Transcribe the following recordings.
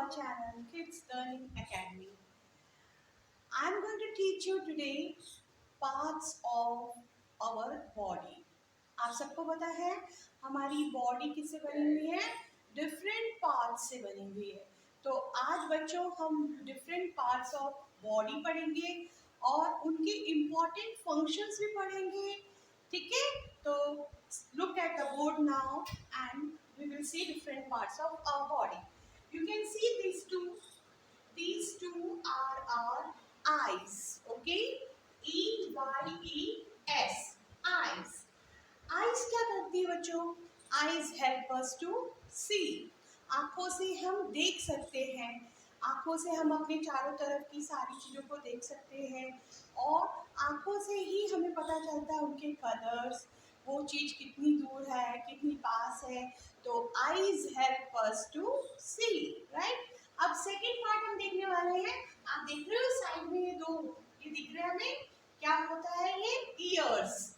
our channel Kids Learning Academy. I am going to teach you today parts of our body. आप सबको पता है हमारी body किससे बनी हुई है? डिफरेंट पार्ट्स से बनी हुई है। तो आज बच्चों हम डिफरेंट पार्ट्स ऑफ बॉडी पढ़ेंगे और उनके इम्पॉर्टेंट फंक्शंस भी पढ़ेंगे। ठीक है, तो look at the board now and we will see different parts of our body. You can see these two. These two are our eyes. Okay, EYES, eyes. Eyes क्या करती है बच्चों? आइज हेल्प अस टू सी। आंखों से हम देख सकते हैं, आंखों से हम अपने चारों तरफ की सारी चीज़ों को देख सकते हैं और आंखों से ही हमें पता चलता है उनके कलर्स, वो चीज़ कितनी दूर है कितनी पास है। तो eyes help us to see, right. अब सेकेंड पार्ट हम देखने वाले हैं। आप देख रहे हो साइड में ये दो, ये दिख रहे हैं हमें, क्या होता है ये? ईयर्स।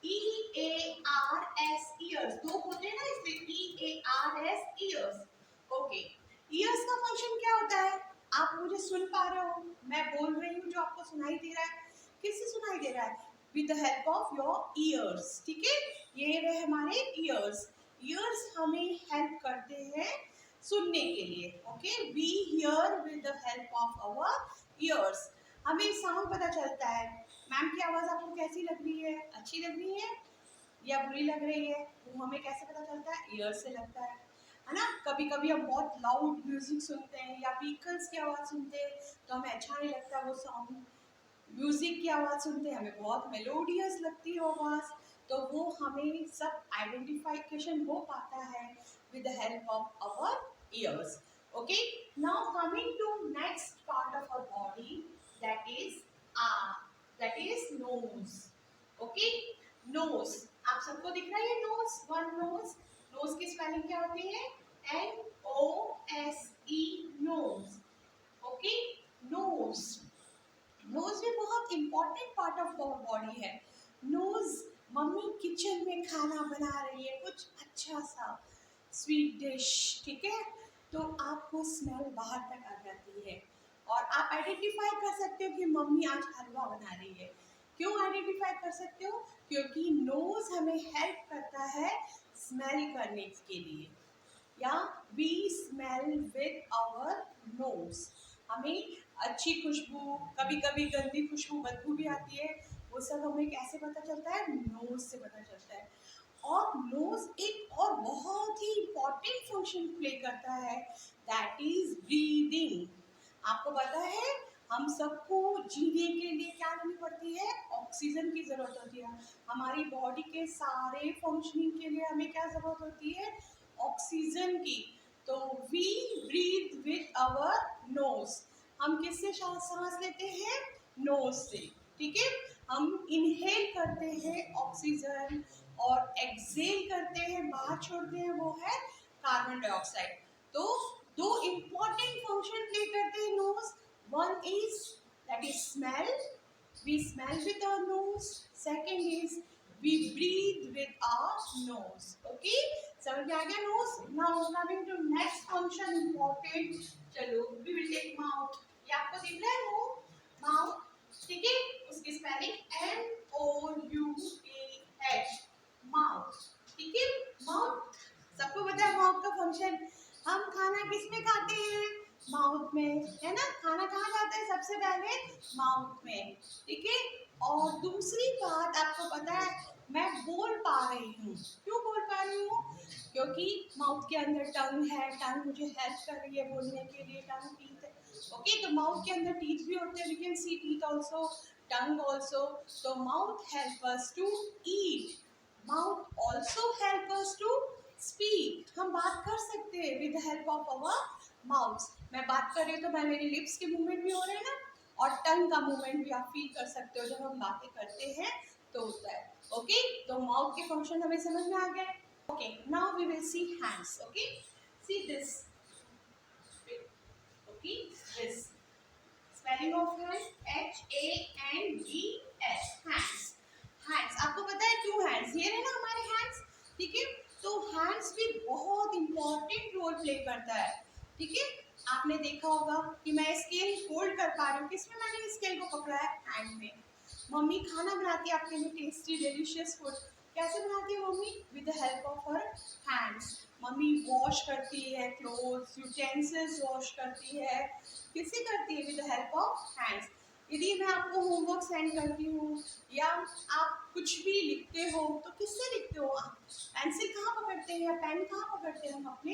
EARS, years. दो होते हैं ना, इसलिए EARS, ईयर्स। ओके, ईयर्स का फंक्शन क्या होता है? आप मुझे सुन पा रहे हो, मैं बोल रही हूँ जो आपको सुनाई दे रहा है, किससे सुनाई दे रहा है? With the help of your ears. ठीक है, ये रहे हमारे ईयर्स। ईयर्स हमें हेल्प करते हैं सुनने के लिए। Okay, we hear with the help of our ears. हमें साउंड पता चलता है। मैम की आवाज़ आपको कैसी लग रही है? अच्छी लग रही है या बुरी लग रही है? वो हमें कैसे पता चलता है? ईयर से लगता है ना। कभी कभी हम बहुत लाउड म्यूजिक सुनते हैं या व्हीकल्स की आवाज़ सुनते हैं तो हमें अच्छा नहीं लगता वो साउंड। म्यूजिक की आवाज़ सुनते हैं हमें बहुत मेलोडियस लगती है आवाज़। तो वो हमें सब आइडेंटिफिकेशन हो पाता है with the help of our ears. Okay, now coming to next part of our body, that is that is nose. Okay, nose. आप सबको दिख रहा है ये nose, one nose. nose की स्पेलिंग क्या होती है? NOSE, nose. Okay, nose. nose भी बहुत important part of our body है। nose, मम्मी किचन में खाना बना रही है, कुछ अच्छा सा स्वीट डिश, ठीक है, तो आपको स्मेल बाहर तक आ जाती है और आप आइडेंटिफाई कर सकते हो कि मम्मी आज हलवा बना रही है। क्यों आइडेंटिफाई कर सकते हो? क्योंकि नोज हमें हेल्प करता है स्मेल करने के लिए, या we smell with our nose. हमें अच्छी खुशबू, कभी कभी गंदी खुशबू, बदबू भी आती है, वो सब हमें कैसे पता चलता है? नोज से पता चलता है। और नोज एक और बहुत ही इम्पॉर्टेंट फंक्शन प्ले करता है, दैट इज ब्रीदिंग। आपको पता है हम सबको जीने के लिए क्या लेनी पड़ती है? ऑक्सीजन की ज़रूरत होती है। हमारी बॉडी के सारे फंक्शनिंग के लिए हमें क्या ज़रूरत होती है? ऑक्सीजन की। तो we breathe with our nose. हम किससे सांस लेते हैं? नोज से। ठीक है, हम इनहेल करते हैं ऑक्सीजन और एक्सहेल करते हैं, बाहर छोड़ते हैं, वो है कार्बन डाइऑक्साइड। तो दो इम्पॉर्टेंट फंक्शन प्ले करते हैं nose. One is that is smell, we smell with our nose. Second is we breathe with our nose. Okay, समझ में आ गया nose? Now coming to next function important, चलो we will take mouth. ये आपको दिख रहा है मुंह, mouth, ठीक है, उसकी स्पेलिंग MOUTH, माउथ। ठीक है, माउथ सबको पता है माउथ का फंक्शन। हम खाना किस में खाते हैं? माउथ में, है ना। खाना कहाँ जाता है? सबसे पहले माउथ में। ठीक है, और दूसरी बात आपको पता है, मैं बोल पा रही हूँ। क्यों बोल पा रही हूँ? क्योंकि माउथ के अंदर टंग है, टंग मुझे हेल्प कर रही है बोलने के लिए, टंग टीथ है। ओके, तो माउथ के अंदर टीथ भी होते हैं, we can see teeth also, tongue also. तो mouth help us to eat, mouth also help us to speak. हम बात कर सकते हैं with the help of our mouth. मैं बात कर रही हूँ तो मैं, मेरे लिप्स के मूवमेंट भी हो रहे हैं ना, और टंग का मूवमेंट भी आप फील कर सकते हो जब हम बातें करते हैं तो होता है। ओके, तो माउथ के फंक्शन हमें समझ में आ गए। Okay, now we will see hands. Okay, see this, okay, this spelling of hand HANDS, hands. Hands आपको पता है टू हैंड्स, ये है ना हमारे हैंड्स। ठीक है, तो हैंड्स भी बहुत इंपॉर्टेंट रोल प्ले करता है। ठीक है, आपने देखा होगा कि मैं स्केल होल्ड कर पा रही हूँ। किसमें मैंने स्केल को पकड़ा है? हैंड में। मम्मी खाना बनाती है आपके लिए टेस्टी डिलीशियस फूड, कैसे बनाती है mummy? With the help of her hands. Mummy wash करती है क्लोथ्स, यूटेंसिल्स वॉश करती है, किससे करती है? With the help of hands. यदि मैं आपको होमवर्क सेंड करती हूँ या आप कुछ भी लिखते हो तो किससे लिखते हो आप? पेंसिल कहाँ पकड़ते हैं या पेन कहाँ पकड़ते हैं? हम अपने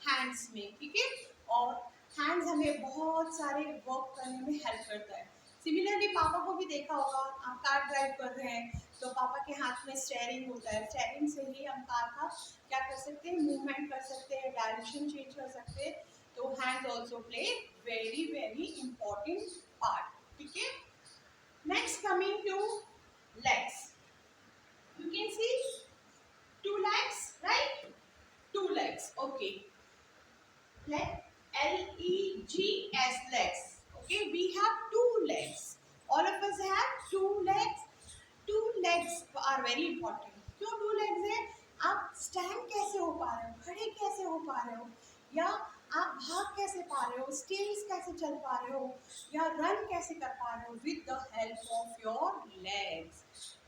हैंड्स में, ठीक है। और हैंड्स हमें बहुत सारे वर्क करने में हेल्प करता है। सिमिलरली पापा को भी देखा होगा, आप कार ड्राइव कर रहे हैं तो पापा के हाथ में स्टेयरिंग होता है, स्टेयरिंग से ही हम कार का क्या कर सकते हैं? मूवमेंट कर सकते हैं, डायरेक्शन चेंज कर सकते हैं। तो hands also play very very important part, ठीक है। Next coming to legs, you can see two legs, right? Two legs, okay. Legs, legs, okay. We have two legs, all of us have two legs. Two legs are very important. क्यों two legs है? आप stand कैसे हो पा रहे हो, खड़े कैसे हो पा रहे हो, या आप भाग कैसे पा रहे हो, स्टेयर्स कैसे चल पा रहे हो, या रन कैसे कर पा रहे हो? With the help of your legs.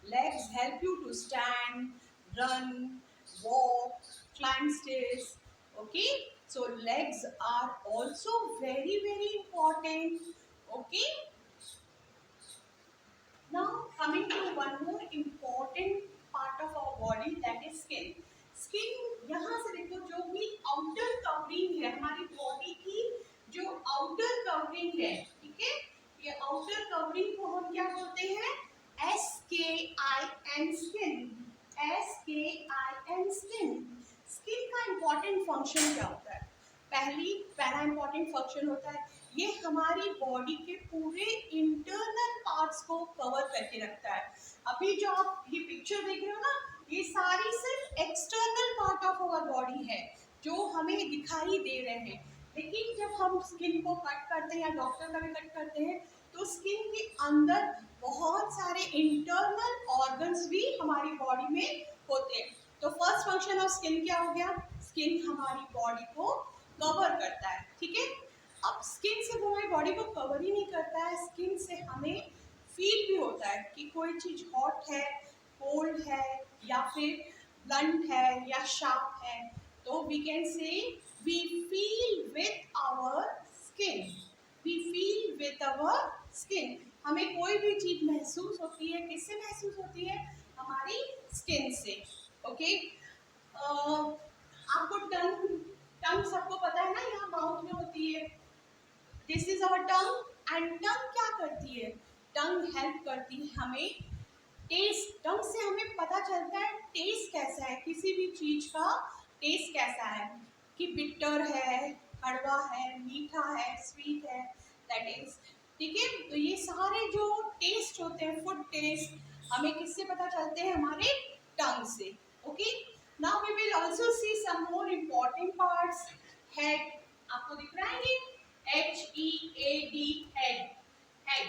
Legs help you to stand, run, walk, climb stairs. Okay, so legs are also very very important. Okay, now coming to one more important part of our body, that is skin. Skin यहाँ से देखो, जो भी outer covering है हमारी body की, जो outer covering है, ठीक है, ये outer covering को हम क्या बोलते हैं? SKIN, skin. SKIN, skin. Skin का important function क्या होता है? पहला इंपॉर्टेंट फंक्शन होता है, ये हमारी बॉडी के पूरे इंटरनल पार्ट्स को कवर करके रखता है। अभी जो आप ये पिक्चर देख रहे हो ना, ये सारी सिर्फ external part of our body है जो हमें दिखाई दे रहे हैं। लेकिन जब हम स्किन को कट करते हैं या डॉक्टर का भी कट करते हैं तो स्किन के अंदर बहुत सारे इंटरनल ऑर्गन्स भी हमारी बॉडी में होते हैं। तो फर्स्ट फंक्शन ऑफ स्किन क्या हो गया? स्किन हमारी बॉडी को कवर करता है, ठीक है। अब स्किन से वो हमारी बॉडी को कवर ही नहीं करता है, स्किन से हमें फील भी होता है कि कोई चीज़ हॉट है, कोल्ड है, या फिर ब्लंट है या शार्प है। तो we can say we feel with our skin, we feel with our skin. हमें कोई भी चीज़ महसूस होती है, किससे महसूस होती है? हमारी स्किन से, ओके। आपको टंग सबको पता है ना, यहाँ माउथ में होती है, this is our tongue. And tongue क्या करती है? टंग हेल्प करती है हमें टेस्ट। टंग से हमें पता चलता है टेस्ट कैसा है, किसी भी चीज का टेस्ट कैसा है, कि बिटर है, कड़वा है, मीठा है, स्वीट है, दैट इज, ठीक है। तो ये सारे जो टेस्ट होते हैं, फूड टेस्ट, हमें किससे पता चलते हैं? हमारे टंग से, okay. Now we will also see some more important parts. Head, आपको दिख रहा है ये HEAD, हेड। हेड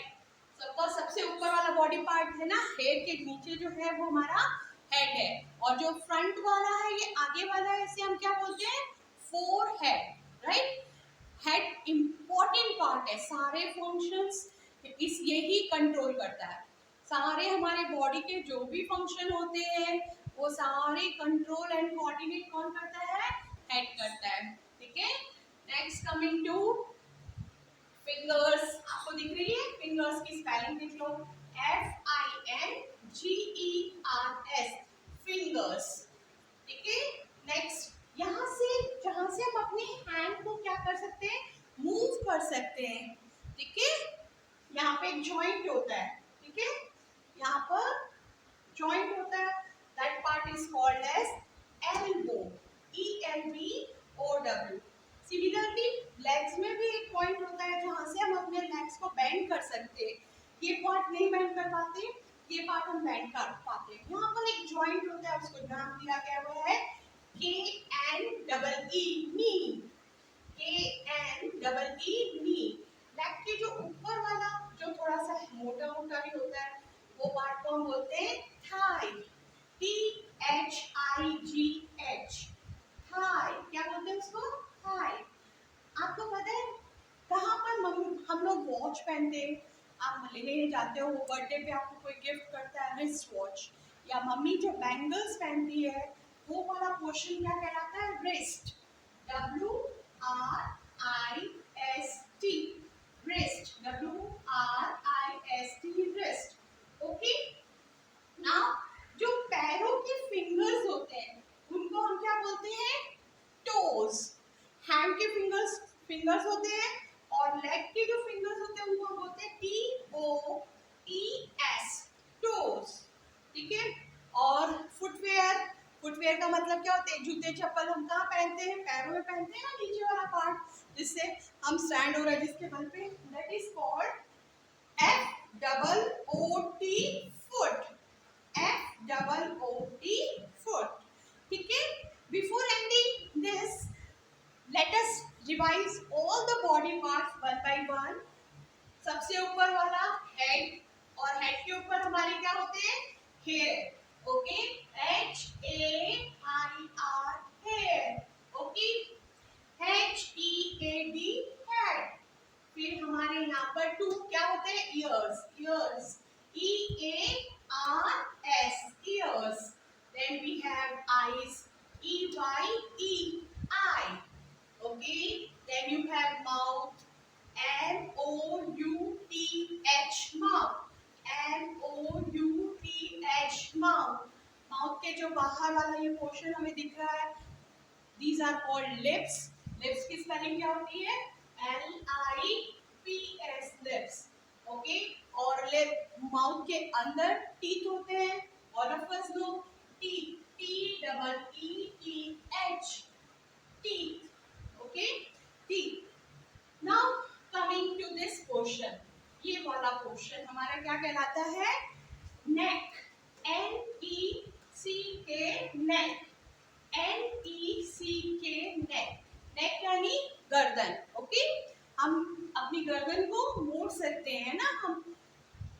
सबका सबसे ऊपर वाला बॉडी पार्ट है ना, हेयर के नीचे जो है वो हमारा हेड है, और जो फ्रंट वाला है ये आगे वाला है, इसे हम क्या बोलते हैं? Forehead, right. Head important part है, सारे फंक्शंस इस यही कंट्रोल करता है। सारे हमारे बॉडी के जो भी फंक्शन होते हैं वो सारे कंट्रोल एंड कोऑर्डिनेट कौन करता है? हेड करता है, ठीक है। नेक्स्ट कमिंग टू फिंगर्स, आपको दिख रही है? फिंगर्स की स्पेलिंग देख लो, FINGERS, फिंगर्स, ठीक है। नेक्स्ट, यहाँ से जहाँ से हम अपने हैंड को क्या कर सकते हैं? मूव कर सकते हैं, ठीक है। यहाँ पे एक जॉइंट होता है, ठीक है, यहाँ पर जॉइंट होता है, that part is called as elbow, ELBOW। Similarly legs में भी एक पॉइंट होता है जहाँ से हम अपने लेग्स को बेंड कर सकते हैं। ये पार्ट नहीं बेंड कर पाते, ये पार्ट हम बेंड कर पाते हैं। यहाँ पर एक जॉइंट होता है, उसको नाम दिया गया हुआ है KNEE, नी, KNEE, नी। लेग के जो ऊपर वाला जो थोड़ा सा मोटा मोटा भी होता है वो पार्ट को हम बोलते हैं थाई, THIGH, थाई। क्या बोलते हैं उसको? थाई। आपको पता है कहाँ वॉच पहनते हैं, आप लेने जाते हो, बर्थडे पे आपको कोई गिफ्ट करता है रिस्ट वॉच, या मम्मी जो बैंगल्स पहनती है वो वाला पोर्शन क्या कहलाता है, wrist, WRIST, wrist, WRIST, wrist. Okay, now जो पैरों के फिंगर्स होते हैं उनको हम क्या बोलते हैं, टोज। हैंड के फिंगर्स होते हैं, और लेग के जो फिंगर्स होते हैं उनको हम बोलते हैं TOES, टोज। ठीक है, और फुटवेयर का मतलब क्या होता है, जूते चप्पल हम कहाँ पहनते हैं, पैरों में पहनते हैं ना, नीचे वाला पार्ट जिससे हम स्टैंड हो रहा है जिसके बल पे, that is called FOOT, foot, FOOT, foot. ठीक है, before ending this let us revise all the body parts one by one। सबसे ऊपर वाला हेड, और हेड के ऊपर हमारे क्या होते हैं, hair. Okay, HAIR, hair. Okay, HEAD, head. फिर हमारे यहाँ पर टू क्या होते हैं, ears, EARS, ears. Then we have eyes, EYE, eye। Okay, then you have mouth, MOUTH, mouth, MOUTH, mouth। Mouth के जो बाहर वाला ये पोर्शन हमें दिख रहा है, these are called lips। Lips की स्पेलिंग क्या होती है, LIPS, लिप्स। ओके, और लिप माउथ के अंदर टीथ होते हैं, all of us know teeth, TEETH, teeth। Okay, teeth। Now coming to this portion, ये वाला पोर्शन हमारा क्या कहलाता है, नेक, NECK, नेक, NECK, नेक। नेक यानी गर्दन। ओके, हम अपनी गर्दन को मोड़ सकते हैं ना, हम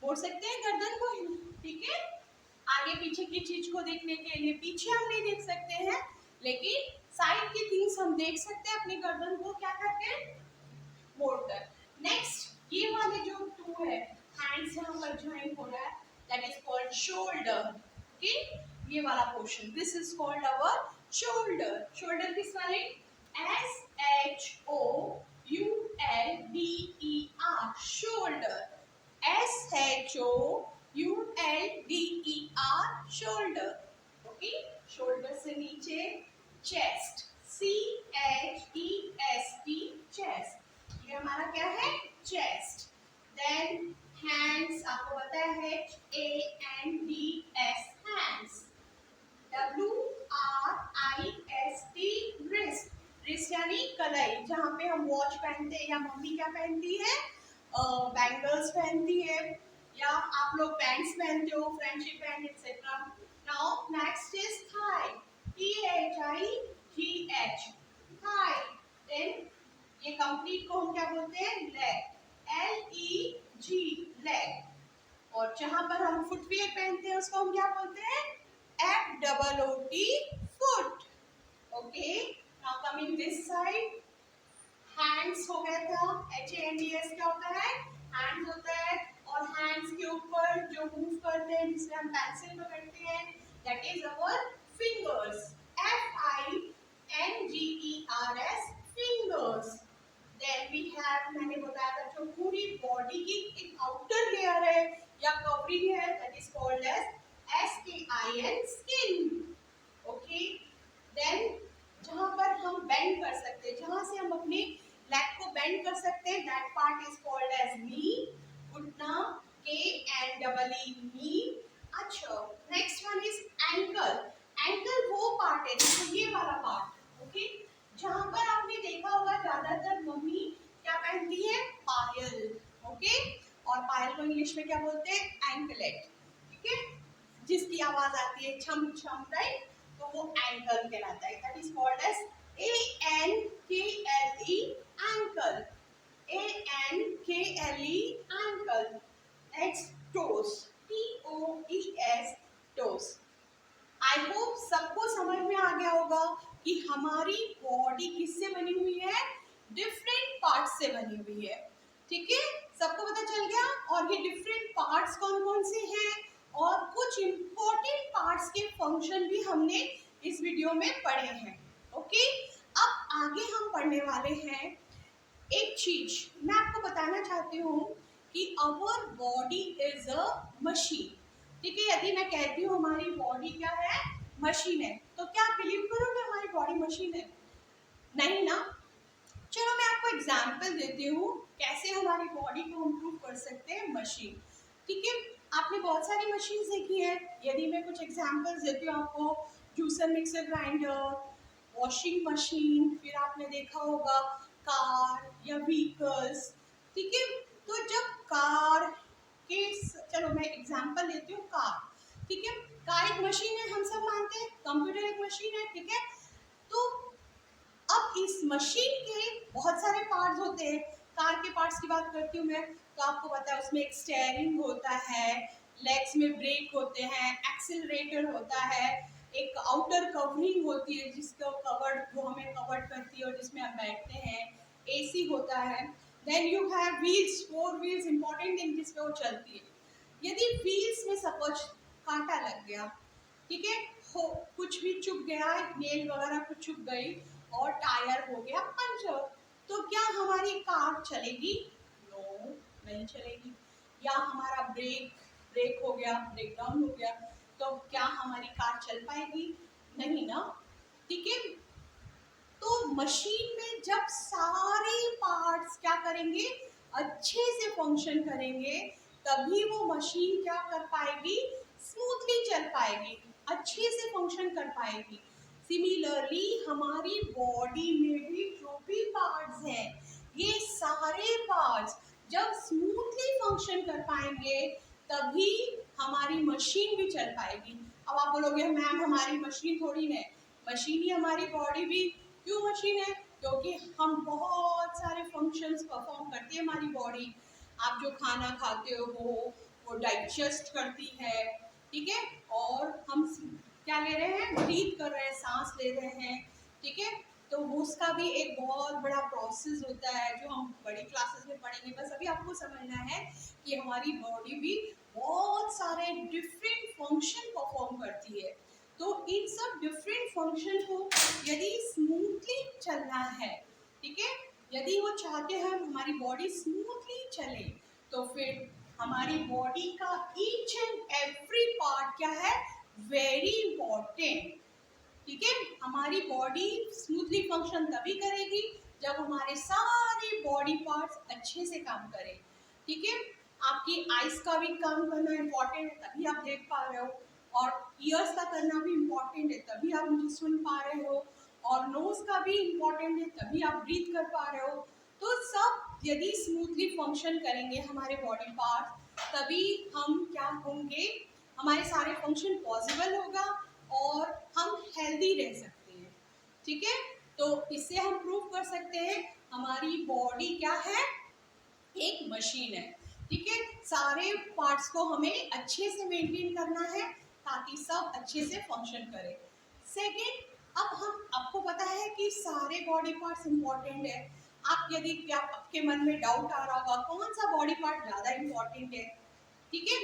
मोड़ सकते हैं गर्दन को, ठीक है, आगे पीछे की चीज को देखने के लिए। पीछे हम नहीं देख सकते हैं, लेकिन साइड की थिंग्स हम देख सकते हैं अपनी गर्दन को क्या करके, मोड़कर। नेक्स्ट, ये वाले जो टू है हैंड्स यहाँ पर ज्वाइन हो रहा है, that is called shoulder. Okay, ये वाला portion, this is called our shoulder. Shoulder की spelling SHOULDER, shoulder, SHOULDER, shoulder. Okay, shoulder से नीचे चेस्ट, CHEST, चेस्ट। ये हमारा क्या है, चेस्ट। देन हैंड्स, आपको पता है HANDS, hands, WRIST, wrist. Wrist यानी कलाई, जहाँ पे हम वॉच पहनते हैं, या मम्मी क्या पहनती है, बैंगल्स पहनती है, या आप लोग बैंड्स पहनते हो, friendship band etcetera. Now next is thigh, THIGH, thigh. Then ये कंप्लीट को हम क्या बोलते हैं, लेग, LEG, लेग। और जहां पर हम फुटवियर पहनते हैं उसको हम क्या बोलते हैं, FOOT, foot. Okay, now coming this side, hands हो गया था, HANDS क्या होता है, हैंड्स होता है, और हैंड्स के ऊपर जो मूव करते हैं जिससे हम पेंसिल पकड़ते हैं, that is our fingers, FINGERS, fingers. Then we have, मैंने बताया था जो पूरी बॉडी की एक आउटर लेयर है या कवरिंग है, that is called as SKIN, skin. Okay, then जहां पर हम बेंड कर सकते हैं, जहां से हम अपने लेग को बेंड कर सकते हैं, that part is called as knee, घुटना, KNEE, नी। अच्छा, next one is ankle. Ankle वो पार्ट है, जैसे ये वाला पार्ट, ओके, जहां पर आपने देखा होगा ज्यादातर मम्मी क्या पहनती है, पायल। ओके, और पायल को इंग्लिश में क्या बोलते हैं, एंकलेट। ठीक है, जिसकी आवाज आती है छम छम, राइट, तो वो एंकल कहलाता है, that is called as ANKLE, ankle, ANKLE, ankle. Next, toes, TOES, toes. I hope सबको समझ में आ गया होगा कि हमारी बॉडी किससे बनी हुई है, डिफरेंट पार्ट से बनी हुई है। ठीक है, सबको पता चल गया। और ये डिफरेंट पार्ट्स कौन कौन से हैं और कुछ इम्पोर्टेंट पार्ट्स के फंक्शन भी हमने इस वीडियो में पढ़े हैं। ओके, अब आगे हम पढ़ने वाले हैं एक चीज। मैं आपको बताना चाहती हूँ कि our body is a machine. ठीक है, यदि मैं कहती हूँ हमारी बॉडी क्या है, मशीन है, तो क्या आप बिलीव करोगे हमारी बॉडी मशीन है? नहीं ना। चलो मैं आपको एग्जाम्पल देती हूँ कैसे हमारी बॉडी को इम्प्रूव कर सकते हैं मशीन। ठीक है, आपने बहुत सारी मशीन देखी है। यदि मैं कुछ एग्जाम्पल्स देती हूँ आपको, juicer, mixer grinder, washing machine, फिर आपने देखा होगा कार या व्हीकल्स। ठीक है, तो जब कार के, चलो मैं एग्जाम्पल लेती हूँ कार। ठीक है, कार एक मशीन है, हम सब मानते हैं। कंप्यूटर एक मशीन है। ठीक है, तो अब इस मशीन के बहुत सारे पार्ट्स होते हैं। कार के पार्ट्स की बात करती हूँ मैं, तो आपको पता है उसमें एक स्टेयरिंग होता है, लेग्स में ब्रेक होते हैं, एक्सीलरेटर होता है, एक आउटर कवरिंग होती है जिसको कवर्ड, वो हमें कवर्ड करती है और जिसमें हम बैठते हैं, एसी होता है। Then you have wheels, four wheels important thing जिस पे वो चलती है। यदि व्हील्स में सपोज कांटा लग गया, ठीक है, हो कुछ भी चुभ गया, नेल वगैरह कुछ चुभ गई और टायर हो गया पंचर, तो क्या हमारी कार चलेगी? नो, नहीं चलेगी। या हमारा ब्रेक ब्रेक हो गया, ब्रेक डाउन हो गया, तो क्या हमारी कार चल पाएगी? नहीं ना। ठीक है, तो मशीन में जब सारे पार्ट्स क्या करेंगे, अच्छे से फंक्शन करेंगे, तभी वो मशीन क्या कर पाएगी, स्मूथली चल पाएगी, अच्छे से फंक्शन कर पाएगी। सिमिलरली हमारी बॉडी में भी जो भी पार्ट्स हैं, ये सारे पार्ट्स जब स्मूथली फंक्शन कर पाएंगे, तभी हमारी मशीन भी चल पाएगी। अब आप बोलोगे मैम हमारी मशीन थोड़ी है, मशीन ही हमारी बॉडी भी क्यों मशीन है? क्योंकि हम बहुत सारे फंक्शंस परफॉर्म करती है हमारी बॉडी। आप जो खाना खाते हो वो डाइजेस्ट करती है। ठीक है, और हम क्या ले रहे हैं, ब्रीथ कर रहे हैं, सांस ले रहे हैं। ठीक है, तो उसका भी एक बहुत बड़ा प्रोसेस होता है जो हम बड़ी क्लासेस में पढ़ेंगे। बस अभी आपको समझना है कि हमारी बॉडी भी बहुत सारे डिफरेंट फंक्शन परफॉर्म करती है। तो इन सब डिफरेंट फंक्शन को यदि स्मूथली चलना है, ठीक है, यदि वो चाहते हैं हमारी बॉडी स्मूथली चले, तो फिर हमारी बॉडी का ईच एंड एवरी पार्ट क्या है, वेरी इंपॉर्टेंट। ठीक है, हमारी बॉडी स्मूथली फंक्शन तभी करेगी जब हमारे सारे बॉडी पार्ट्स अच्छे से काम करें। ठीक है, आपकी आइज का भी काम करना इम्पोर्टेंट है, तभी आप देख पा रहे हो, और ईयर्स का करना भी इम्पोर्टेंट है, तभी आप मुझे सुन पा रहे हो, और नोज का भी इम्पोर्टेंट है, तभी आप ब्रीथ कर पा रहे हो। तो सब यदि स्मूथली फंक्शन करेंगे हमारे बॉडी पार्ट, तभी हम क्या होंगे, हमारे सारे फंक्शन पॉसिबल होगा और हम हेल्दी रह सकते हैं। ठीक है, तो इससे हम प्रूव कर सकते हैं हमारी बॉडी क्या है, एक मशीन है। ठीक है, सारे पार्ट्स को हमें अच्छे से मेंटेन करना है ताकि सब अच्छे से फंक्शन करे। सेकेंड, अब हम, आपको पता है कि सारे बॉडी पार्ट्स इंपॉर्टेंट है। आप यदि क्या आपके मन में डाउट आ रहा होगा कौन सा बॉडी पार्ट ज़्यादा इम्पोर्टेंट है। ठीक है,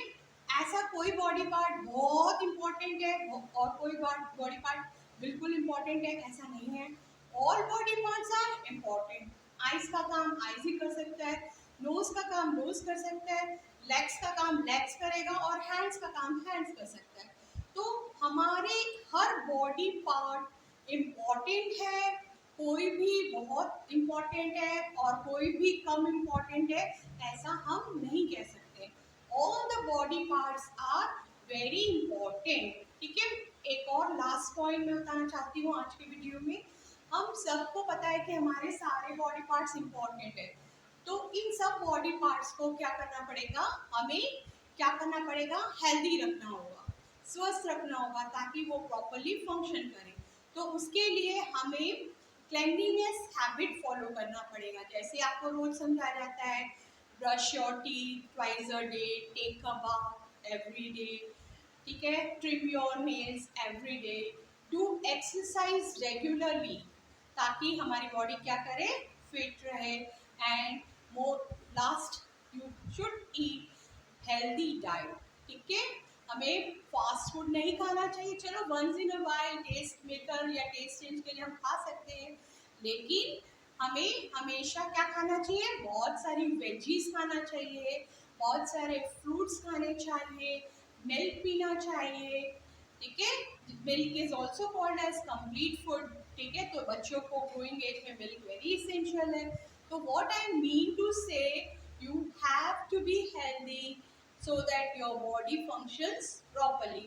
ऐसा कोई बॉडी पार्ट बहुत इम्पोर्टेंट है और कोई बॉडी पार्ट बिल्कुल इम्पोर्टेंट है, ऐसा नहीं है। All body parts are important. Eyes का काम आइज ही कर सकता है, नोज का काम नोज कर सकता है, लेग्स का काम लेग्स करेगा और हैंड्स का काम हैंड्स कर सकता है। तो हमारे हर बॉडी पार्ट इम्पोर्टेंट है, कोई भी बहुत इम्पोर्टेंट है और कोई भी कम इम्पोर्टेंट है, ऐसा हम नहीं कह सकते। All the body parts are very important. ठीक है, एक और लास्ट पॉइंट मैं बताना चाहती हूँ आज की वीडियो में। हम सबको पता है कि हमारे सारे बॉडी पार्ट्स इम्पोर्टेंट है, तो इन सब बॉडी पार्ट्स को क्या करना पड़ेगा, हमें क्या करना पड़ेगा, हेल्दी रखना होगा, स्वस्थ रखना होगा ताकि वो प्रॉपरली फंक्शन करें। तो उसके लिए हमें क्लेanलीनेस हैबिट फॉलो करना पड़ेगा। जैसे आपको रोज समझाया जाता है, brush your teeth twice a day, take a bath every day. ठीक है, trim your nails every day, do exercise regularly, ताकि हमारी बॉडी क्या करे, फिट रहे। And more last, you should eat healthy diet, ठीक है। हमें फास्ट फूड नहीं खाना चाहिए, चलो once in a while taste maker या टेस्ट चेंज के लिए हम खा सकते हैं, लेकिन हमें हमेशा क्या खाना चाहिए, बहुत सारी वेजीज खाना चाहिए, बहुत सारे फ्रूट्स खाने चाहिए, मिल्क पीना चाहिए, ठीक है। Milk is also called as complete food, ठीक है। तो बच्चों को ग्रोइंग एज में मिल्क वेरी इसेंशियल है। तो what I mean to say, you have to be healthy so that your body functions properly,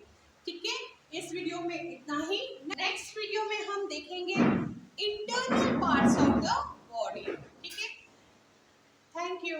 ठीक है। इस वीडियो में इतना ही। नेक्स्ट वीडियो में हम देखेंगे internal parts of the body, ठीक है। Thank you.